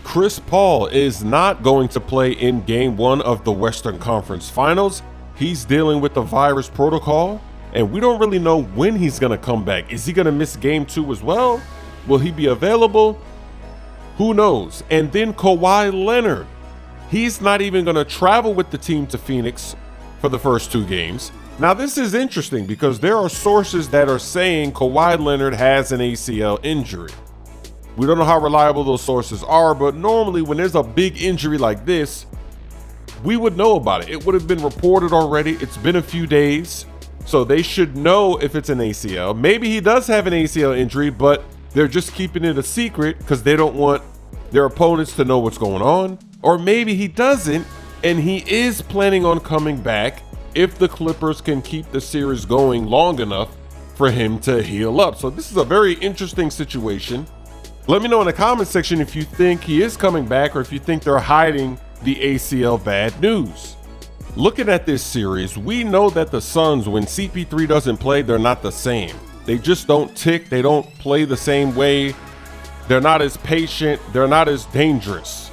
Chris Paul is not going to play in Game 1 of the Western Conference Finals. He's dealing with the virus protocol, and we don't really know when he's going to come back. Is he going to miss Game 2 as well? Will he be available? Who knows? And then Kawhi Leonard. He's not even going to travel with the team to Phoenix for the first 2 games. Now, this is interesting because there are sources that are saying Kawhi Leonard has an ACL injury. We don't know how reliable those sources are, but normally when there's a big injury like this, we would know about it. It would have been reported already. It's been a few days, so they should know if it's an ACL. Maybe he does have an ACL injury, but they're just keeping it a secret because they don't want their opponents to know what's going on. Or maybe he doesn't, and he is planning on coming back if the Clippers can keep the series going long enough for him to heal up. So this is a very interesting situation. Let me know in the comment section if you think he is coming back or if you think they're hiding the ACL bad news. Looking at this series, we know that the Suns, when CP3 doesn't play, they're not the same. They just don't tick. They don't play the same way. They're not as patient. They're not as dangerous.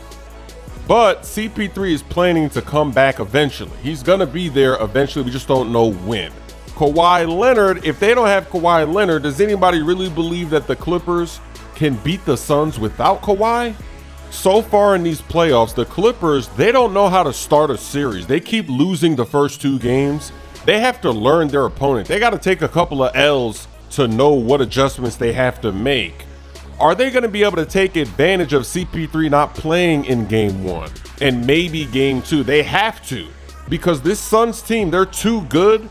But CP3 is planning to come back eventually. He's going to be there eventually. We just don't know when. Kawhi Leonard, if they don't have Kawhi Leonard, does anybody really believe that the Clippers can beat the Suns without Kawhi? So far in these playoffs, the Clippers, they don't know how to start a series. They keep losing the first 2 games. They have to learn their opponent. They got to take a couple of L's to know what adjustments they have to make. Are they going to be able to take advantage of CP3 not playing in Game 1 and maybe Game 2? They have to, because this Suns team, they're too good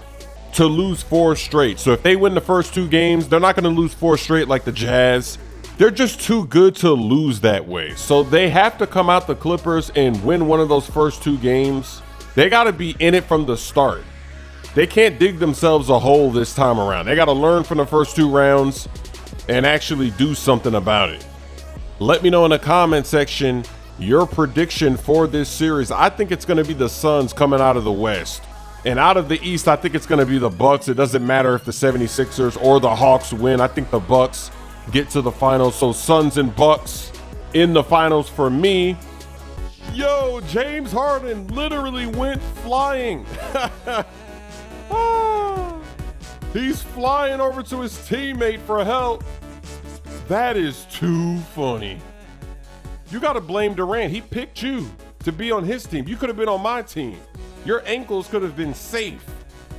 to lose 4 straight. So if they win the first 2 games, they're not going to lose 4 straight like the Jazz. They're just too good to lose that way. So they have to come out the Clippers and win one of those first 2 games. They got to be in it from the start. They can't dig themselves a hole this time around. They got to learn from the first 2 rounds and actually do something about it. Let me know in the comment section your prediction for this series. I think it's going to be the Suns coming out of the West. And out of the East, I think it's going to be the Bucks. It doesn't matter if the 76ers or the Hawks win. I think the Bucks get to the finals. So Suns and Bucks in the finals for me. Yo, James Harden literally went flying. He's flying over to his teammate for help. That is too funny. You got to blame Durant. He picked you to be on his team. You could have been on my team. Your ankles could have been safe.